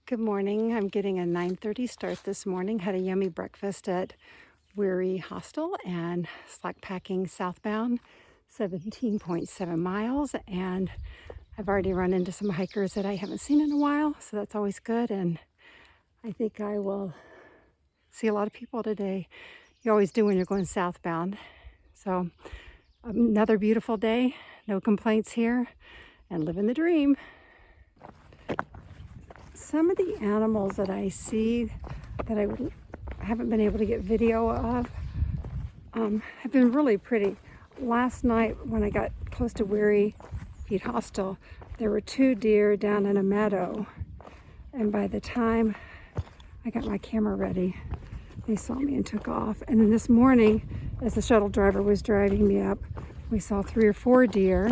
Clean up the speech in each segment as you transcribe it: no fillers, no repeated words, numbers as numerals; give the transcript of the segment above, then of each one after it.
Good morning. I'm getting a 9:30 start this morning. Had a yummy breakfast at Weary Hostel and slackpacking southbound, 17.7 miles. And I've already run into some hikers that I haven't seen in a while, so that's always good. And I think I will see a lot of people today. You always do when you're going southbound. So another beautiful day, no complaints here, and living the dream. Some of the animals that I see that I haven't been able to get video of have been really pretty. Last night when I got close to Weary Feet Hostel, there were 2 deer down in a meadow, and by the time I got my camera ready, they saw me and took off. And then this morning, as the shuttle driver was driving me up, we saw 3 or 4 deer,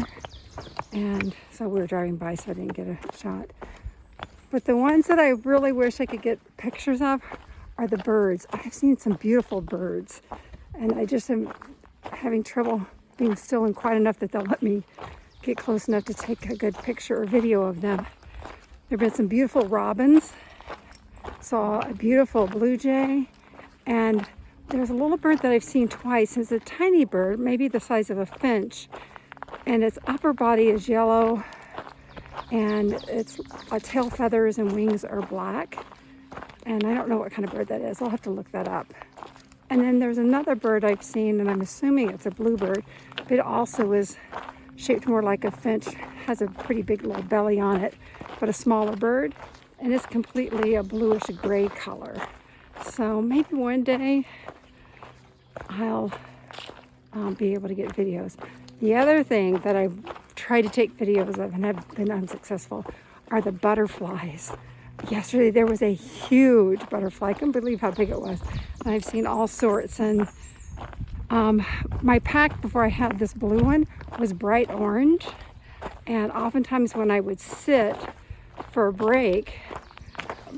and so we were driving by, so I didn't get a shot. But the ones that I really wish I could get pictures of are the birds. I've seen some beautiful birds, and I just am having trouble being still and quiet enough that they'll let me get close enough to take a good picture or video of them. There have been some beautiful robins, saw a beautiful blue jay, and there's a little bird that I've seen twice. It's a tiny bird, maybe the size of a finch, and its upper body is yellow, and its tail feathers and wings are black. And I don't know what kind of bird that is. I'll have to look that up. And then there's another bird I've seen, and I'm assuming it's a bluebird, but it also is shaped more like a finch, has a pretty big little belly on it, but a smaller bird, and it's completely a bluish gray color. So maybe one day I'll be able to get videos. The other thing that I've tried to take videos of and have been unsuccessful are the butterflies. Yesterday there was a huge butterfly. I couldn't believe how big it was. And I've seen all sorts. And my pack before I had this blue one was bright orange. And oftentimes when I would sit for a break,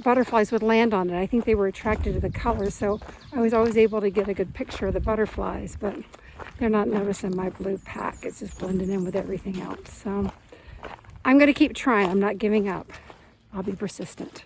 butterflies would land on it. I think they were attracted to the color, so I was always able to get a good picture of the butterflies, but they're not noticing my blue pack. It's just blending in with everything else. So I'm going to keep trying. I'm not giving up. I'll be persistent.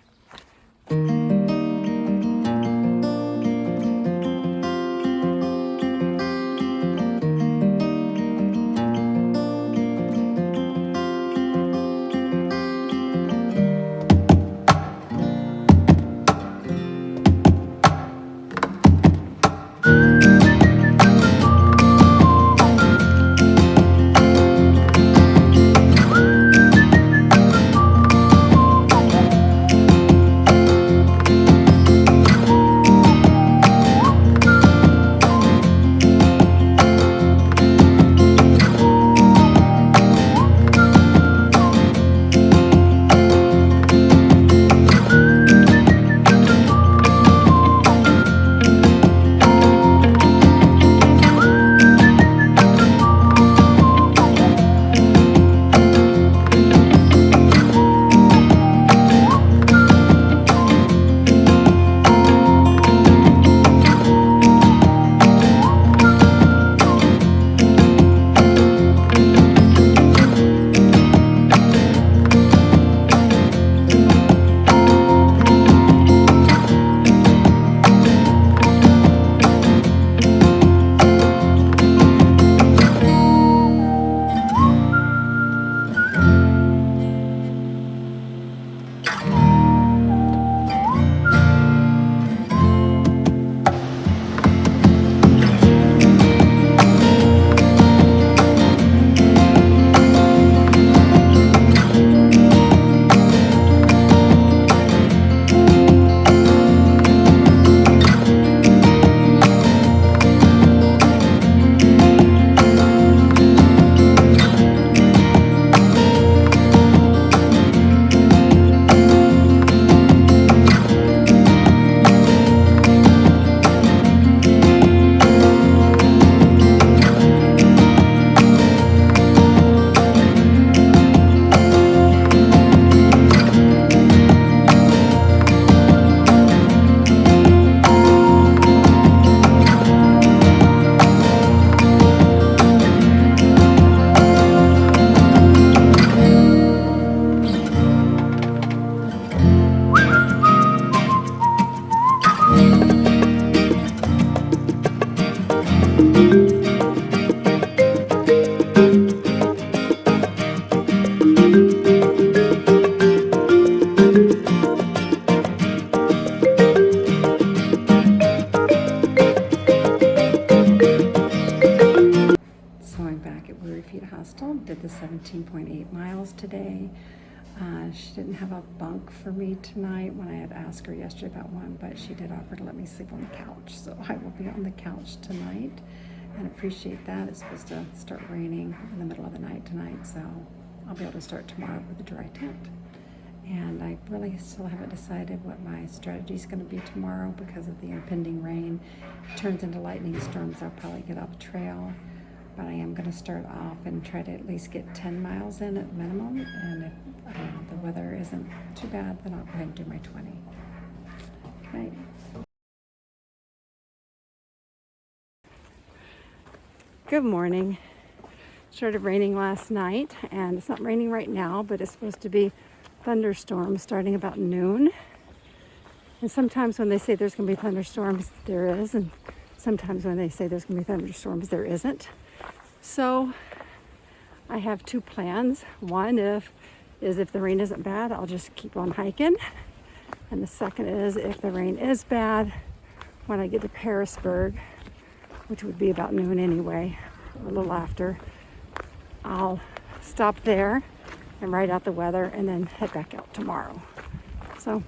did the 17.8 miles today. She didn't have a bunk for me tonight when I had asked her yesterday about one, but she did offer to let me sleep on the couch. So I will be on the couch tonight and appreciate that. It's supposed to start raining in the middle of the night tonight, so I'll be able to start tomorrow with a dry tent. And I really still haven't decided what my strategy is going to be tomorrow because of the impending rain. If it turns into lightning storms, I'll probably get off trail. But I am going to start off and try to at least get 10 miles in at minimum. And if the weather isn't too bad, then I'll go ahead and do my 20. Okay. Good morning. Started raining last night, and it's not raining right now, but it's supposed to be thunderstorms starting about noon. And sometimes when they say there's going to be thunderstorms, there is, and sometimes when they say there's going to be thunderstorms, there isn't. So I have two plans. One is if the rain isn't bad, I'll just keep on hiking. And the second is if the rain is bad, when I get to Pearisburg, which would be about noon anyway, or a little after, I'll stop there and write out the weather and then head back out tomorrow. So,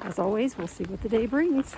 as always, we'll see what the day brings.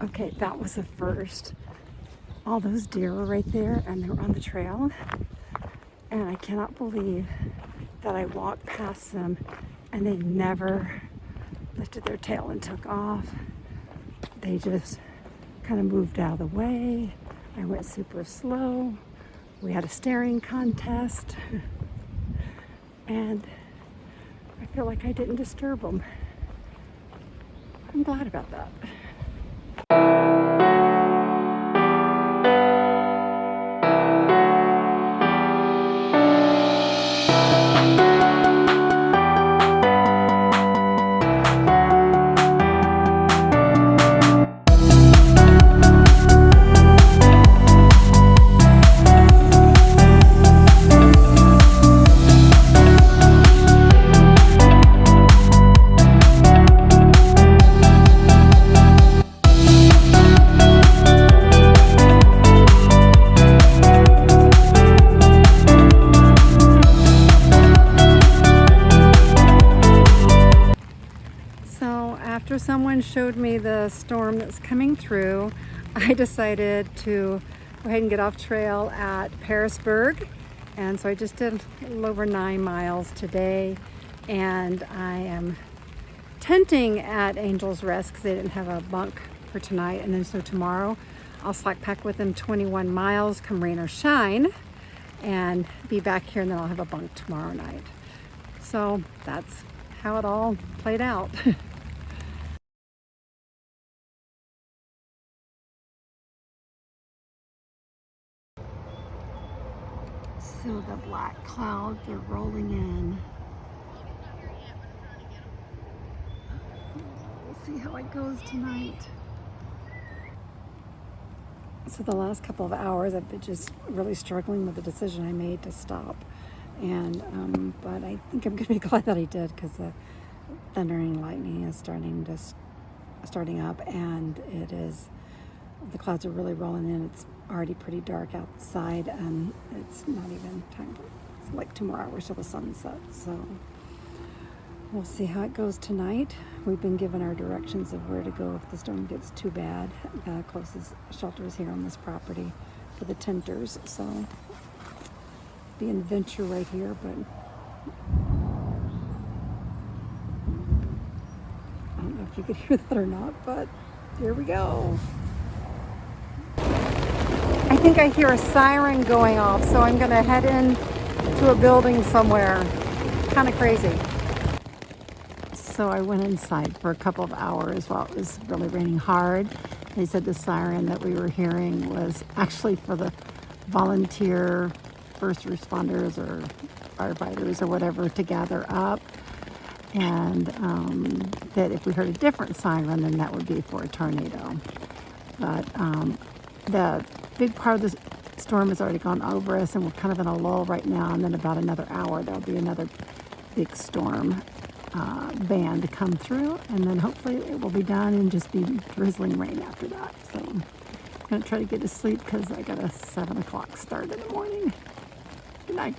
Okay, that was the first. All those deer were right there and they were on the trail. And I cannot believe that I walked past them and they never lifted their tail and took off. They just kind of moved out of the way. I went super slow. We had a staring contest. And I feel like I didn't disturb them. I'm glad about that. So after someone showed me the storm that's coming through, I decided to go ahead and get off trail at Pearisburg. And so I just did a little over 9 miles today, and I am tenting at Angel's Rest because they didn't have a bunk for tonight. And then so tomorrow I'll slack pack with them 21 miles come rain or shine and be back here, and then I'll have a bunk tomorrow night. So that's how it all played out. So the black clouds are rolling in. We'll see how it goes tonight. So the last couple of hours I've been just really struggling with the decision I made to stop. And but I think I'm gonna be glad that I did, because the thunder and lightning is starting up, and the clouds are really rolling in. It's already pretty dark outside, and it's not even time for, it's like 2 more hours till the sun sets. So we'll see how it goes tonight. We've been given our directions of where to go if the storm gets too bad. The closest shelter is here on this property for the tenters. So be an adventure right here, but I don't know if you could hear that or not, but here we go. I think I hear a siren going off, so I'm gonna head in to a building somewhere. It's kind of crazy. So I went inside for a couple of hours while it was really raining hard. They said the siren that we were hearing was actually for the volunteer first responders or firefighters or whatever to gather up. And that if we heard a different siren, then that would be for a tornado. But the big part of the storm has already gone over us, and we're kind of in a lull right now. And then about another hour, there'll be another big storm band to come through, and then hopefully it will be done and just be drizzling rain after that. So I'm gonna try to get to sleep because I got a 7 o'clock start in the morning. Good night.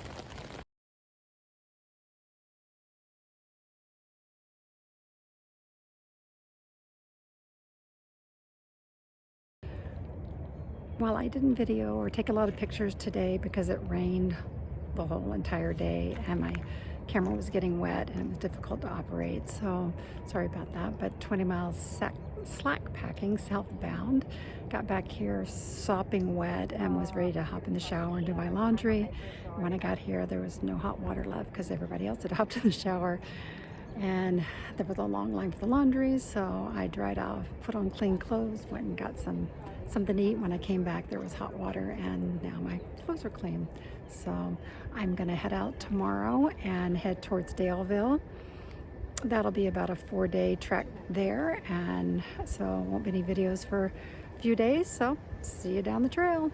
Well, I didn't video or take a lot of pictures today because it rained the whole entire day, and my camera was getting wet and it was difficult to operate, so sorry about that. But 20 miles slack packing southbound, got back here sopping wet and was ready to hop in the shower and do my laundry. When I got here, there was no hot water left because everybody else had hopped in the shower, and there was a long line for the laundry. So I dried off, put on clean clothes, went and got something to eat. When I came back, there was hot water, and now my clothes are clean. So I'm gonna head out tomorrow and head towards Daleville. That'll be about a 4-day trek there, and so won't be any videos for a few days. So see you down the trail.